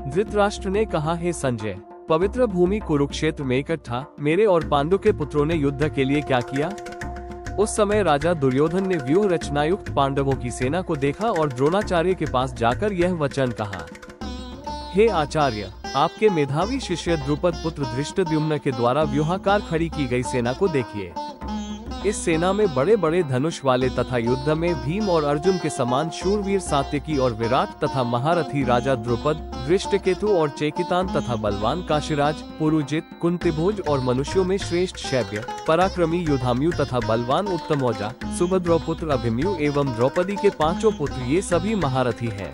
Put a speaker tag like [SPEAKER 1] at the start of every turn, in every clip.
[SPEAKER 1] धृतराष्ट्र ने कहा, हे संजय, पवित्र भूमि कुरुक्षेत्र में इकट्ठा मेरे और पांडु के पुत्रों ने युद्ध के लिए क्या किया? उस समय राजा दुर्योधन ने व्यूह रचनायुक्त पांडवों की सेना को देखा और द्रोणाचार्य के पास जाकर यह वचन कहा, हे आचार्य, आपके मेधावी शिष्य द्रुपद पुत्र धृष्टद्युम्न के द्वारा व्यूहाकार खड़ी की गई सेना को देखिए। इस सेना में बड़े बड़े धनुष वाले तथा युद्ध में भीम और अर्जुन के समान शूरवीर सात्यकी और विराट तथा महारथी राजा द्रुपद, दृष्टकेतु और चेकितान तथा बलवान काशीराज, पुरुजित, कुंतीभोज और मनुष्यों में श्रेष्ठ शैव्य, पराक्रमी युधाम्यु तथा बलवान उत्तमौजा, सुभद्रपुत्र अभिमन्यु एवं द्रौपदी के पांचों पुत्र, ये सभी महारथी हैं।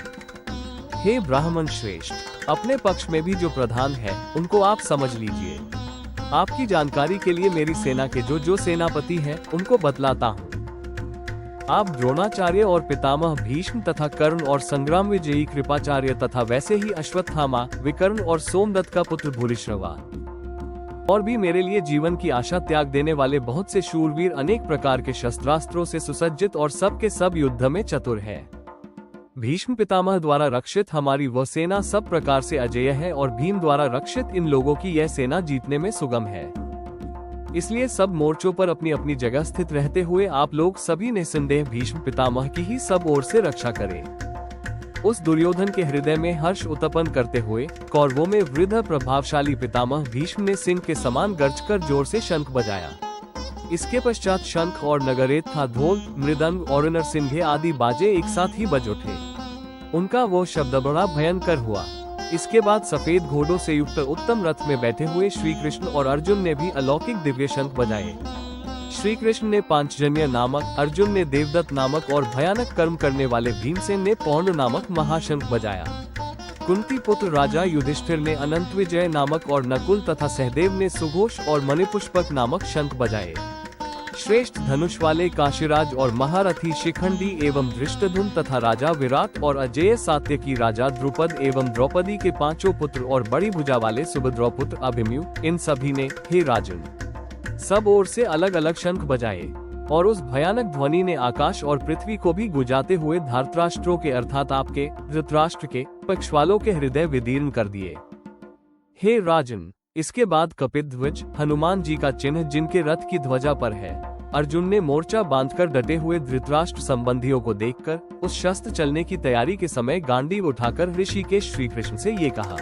[SPEAKER 1] हे ब्राह्मण श्रेष्ठ, अपने पक्ष में भी जो प्रधान है उनको आप समझ लीजिए। आपकी जानकारी के लिए मेरी सेना के जो सेनापति हैं उनको बतलाता हूँ। आप द्रोणाचार्य और पितामह भीष्म तथा कर्ण और संग्राम विजयी कृपाचार्य तथा वैसे ही अश्वत्थामा, विकर्ण और सोमदत्त का पुत्र भूरिश्रवा और भी मेरे लिए जीवन की आशा त्याग देने वाले बहुत से शूरवीर अनेक प्रकार के शस्त्रास्त्रों से सुसज्जित और सब के सब युद्ध में चतुर हैं। भीष्म पितामह द्वारा रक्षित हमारी वह सेना सब प्रकार से अजेय है और भीम द्वारा रक्षित इन लोगों की यह सेना जीतने में सुगम है। इसलिए सब मोर्चों पर अपनी अपनी जगह स्थित रहते हुए आप लोग सभी निसंदेह भीष्म पितामह की ही सब ओर से रक्षा करें। उस दुर्योधन के हृदय में हर्ष उत्पन्न करते हुए कौरवों में वृद्ध प्रभावशाली पितामह भीष्म ने सिंह के समान गर्जकर जोर से शंख बजाया। इसके पश्चात शंख और नगरेत था ढोल, मृदंग और नरसिंघे आदि बाजे एक साथ ही बज उठे। उनका वो शब्द बड़ा भयंकर हुआ। इसके बाद सफेद घोड़ों से युक्त उत्तम रथ में बैठे हुए श्री कृष्ण और अर्जुन ने भी अलौकिक दिव्य शंख बजाए। श्री कृष्ण ने पांचजन्य नामक, अर्जुन ने देवदत्त नामक और भयानक कर्म करने वाले भीमसेन ने पौंड नामक महाशंख बजाया। कुंती पुत्र राजा युधिष्ठिर ने अनंत विजय नामक और नकुल तथा सहदेव ने सुघोष और मणिपुष्पक नामक शंख बजाए। श्रेष्ठ धनुष वाले काशीराज और महारथी शिखंडी एवं धृष्टद्युम्न तथा राजा विराट और अजेय सात्यकी राजा द्रुपद एवं द्रौपदी के पांचों पुत्र और बड़ी भुजा वाले सुभद्रपुत्र अभिमन्यु, इन सभी ने, हे राजन, सब ओर से अलग अलग शंख बजाए और उस भयानक ध्वनि ने आकाश और पृथ्वी को भी गुजाते हुए धृतराष्ट्रों के अर्थात आपके धृतराष्ट्र के पक्ष वालों के हृदय विदीर्ण कर दिए। हे राजन, इसके बाद कपिध्वज हनुमान जी का चिन्ह जिनके रथ की ध्वजा पर है, अर्जुन ने मोर्चा बांधकर डटे हुए धृतराष्ट्र संबंधियों को देखकर उस शस्त्र चलने की तैयारी के समय गांडीव उठाकर ऋषिकेश श्री कृष्ण से ये कहा,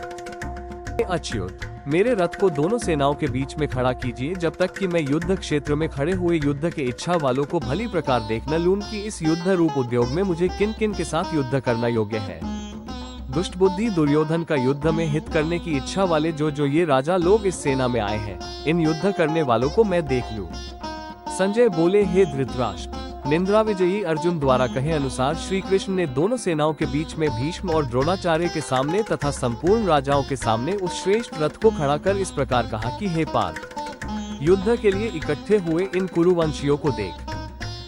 [SPEAKER 1] अच्युत, मेरे रथ को दोनों सेनाओं के बीच में खड़ा कीजिए जब तक कि मैं युद्ध क्षेत्र में खड़े हुए युद्ध के इच्छा वालों को भली प्रकार देख न लूं कि इस युद्ध रूप उद्योग में मुझे किन किन के साथ युद्ध करना योग्य है। दुष्ट बुद्धि दुर्योधन का युद्ध में हित करने की इच्छा वाले जो ये राजा लोग इस सेना में आए हैं, इन युद्ध करने वालों को मैं देख लूं। संजय बोले, हे धृतराष्ट्र, निंद्रा विजयी अर्जुन द्वारा कहे अनुसार श्री कृष्ण ने दोनों सेनाओं के बीच में भीष्म और द्रोणाचार्य के सामने तथा संपूर्ण राजाओं के सामने उस श्रेष्ठ रथ को खड़ा कर इस प्रकार कहा कि हे पार्थ, युद्ध के लिए इकट्ठे हुए इन कुरुवंशियों को देख।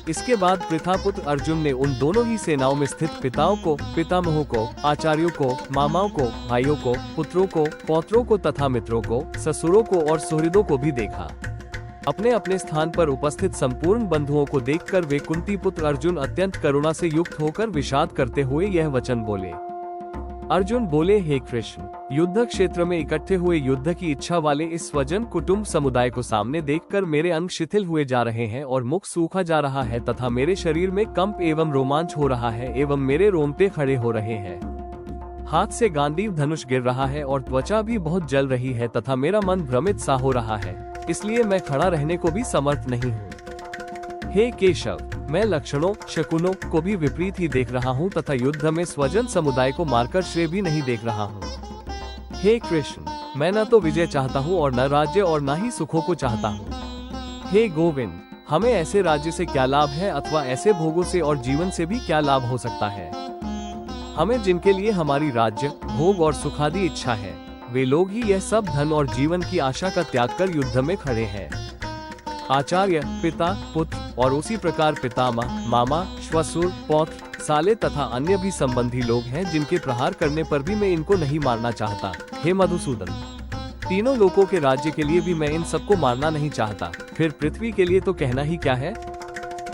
[SPEAKER 1] इसके बाद पृथापुत्र अर्जुन ने उन दोनों ही सेनाओं में स्थित पिताओं को, पितामहों को, आचार्यों को, मामाओं को, भाइयों को, पुत्रों को, पौत्रों को तथा मित्रों को, ससुरों को और सुहृदों को भी देखा। अपने अपने स्थान पर उपस्थित संपूर्ण बंधुओं को देखकर वे कुंती पुत्र अर्जुन अत्यंत करुणा से युक्त होकर विषाद करते हुए यह वचन बोले। अर्जुन बोले, हे कृष्ण, युद्ध क्षेत्र में इकट्ठे हुए युद्ध की इच्छा वाले इस स्वजन कुटुंब समुदाय को सामने देखकर मेरे अंग शिथिल हुए जा रहे हैं और मुख सूखा जा रहा है तथा मेरे शरीर में कंप एवं रोमांच हो रहा है एवं मेरे रोंगटे खड़े हो रहे हैं। हाथ से गांडीव धनुष गिर रहा है और त्वचा भी बहुत जल रही है तथा मेरा मन भ्रमित सा हो रहा है, इसलिए मैं खड़ा रहने को भी समर्थ नहीं हूँ। हे केशव, मैं लक्षणों शकुनों को भी विपरीत ही देख रहा हूँ तथा युद्ध में स्वजन समुदाय को मारकर श्रेय भी नहीं देख रहा हूँ। हे कृष्ण, मैं न तो विजय चाहता हूँ और न राज्य और न ही सुखों को चाहता हूँ। हे गोविंद, हमें ऐसे राज्य से क्या लाभ है अथवा ऐसे भोगों से और जीवन से भी क्या लाभ हो सकता है। हमें जिनके लिए हमारी राज्य भोग और सुखादी इच्छा है, वे लोग ही यह सब धन और जीवन की आशा का त्याग कर युद्ध में खड़े हैं। आचार्य, पिता, पुत्र और उसी प्रकार पितामह, मामा, श्वशुर, पौत्र, साले तथा अन्य भी संबंधी लोग हैं जिनके प्रहार करने पर भी मैं इनको नहीं मारना चाहता। हे मधुसूदन, तीनों लोकों के राज्य के लिए भी मैं इन सबको मारना नहीं चाहता, फिर पृथ्वी के लिए तो कहना ही क्या है।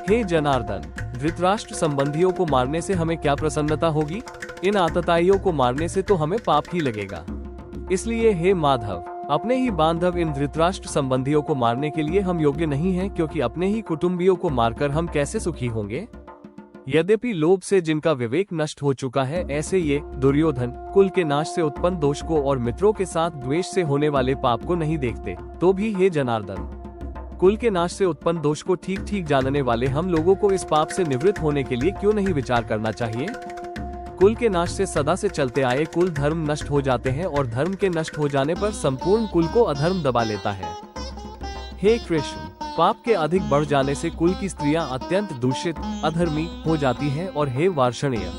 [SPEAKER 1] हे जनार्दन, धृतराष्ट्र संबंधियों को मारने से हमें क्या प्रसन्नता होगी। इन आतताइयों को मारने से तो हमें पाप ही लगेगा। इसलिए हे माधव, अपने ही बांधव इन धृतराष्ट्र संबंधियों को मारने के लिए हम योग्य नहीं हैं, क्योंकि अपने ही कुटुंबियों को मारकर हम कैसे सुखी होंगे। यद्यपि लोभ से जिनका विवेक नष्ट हो चुका है, ऐसे ये दुर्योधन कुल के नाश से उत्पन्न दोष को और मित्रों के साथ द्वेष से होने वाले पाप को नहीं देखते, तो भी हे जनार्दन, कुल के नाश से उत्पन्न दोष को ठीक ठीक जानने वाले हम लोगों को इस पाप से निवृत्त होने के लिए क्यों नहीं विचार करना चाहिए। कुल के नाश से सदा से चलते आए कुल धर्म नष्ट हो जाते हैं और धर्म के नष्ट हो जाने पर संपूर्ण कुल को अधर्म दबा लेता है। हे कृष्ण, पाप के अधिक बढ़ जाने से कुल की स्त्रियां अत्यंत दूषित अधर्मी हो जाती हैं और हे वार्षणीय,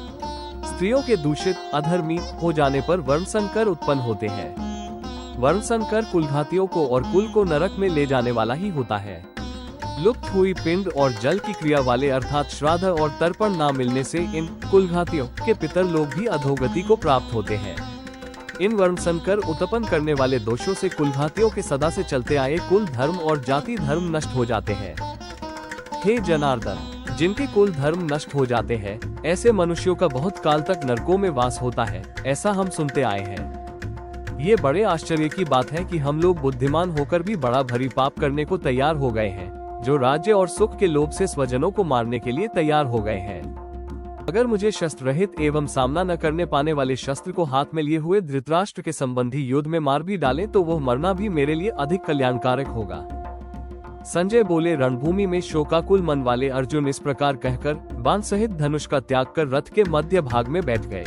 [SPEAKER 1] स्त्रियों के दूषित अधर्मी हो जाने पर वर्ण संकर उत्पन्न होते हैं। वर्ण संकर कुलघातियों को और कुल को नरक में ले जाने वाला ही होता है। लुप्त हुई पिंड और जल की क्रिया वाले अर्थात श्राद्ध और तर्पण न मिलने से इन कुलघातियों के पितर लोग भी अधोगति को प्राप्त होते हैं। इन वर्ण संकर उत्पन्न करने वाले दोषों से कुलघातियों के सदा से चलते आए कुल धर्म और जाति धर्म नष्ट हो जाते हैं। हे जनार्दन, जिनके कुल धर्म नष्ट हो जाते हैं, ऐसे मनुष्यों का बहुत काल तक नरकों में वास होता है, ऐसा हम सुनते आए हैं। ये बड़े आश्चर्य की बात है कि हम लोग बुद्धिमान होकर भी बड़ा भारी पाप करने को तैयार हो गए हैं, जो राज्य और सुख के लोभ से स्वजनों को मारने के लिए तैयार हो गए हैं। अगर मुझे शस्त्र रहित एवं सामना न करने पाने वाले शस्त्र को हाथ में लिए हुए धृतराष्ट्र के संबंधी युद्ध में मार भी डाले तो वह मरना भी मेरे लिए अधिक कल्याणकारक होगा। संजय बोले, रणभूमि में शोकाकुल मन वाले अर्जुन इस प्रकार कहकर बाण सहित धनुष का त्याग कर रथ के मध्य भाग में बैठ गए।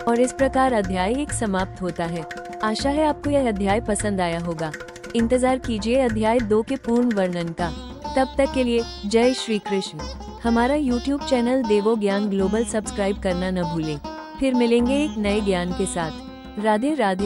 [SPEAKER 2] और इस प्रकार अध्याय 1 समाप्त होता है। आशा है आपको यह अध्याय पसंद आया होगा। इंतजार कीजिए अध्याय 2 के पूर्ण वर्णन का। तब तक के लिए जय श्री कृष्ण। हमारा YouTube चैनल देवो ज्ञान ग्लोबल सब्सक्राइब करना न भूलें। फिर मिलेंगे एक नए ज्ञान के साथ। राधे राधे।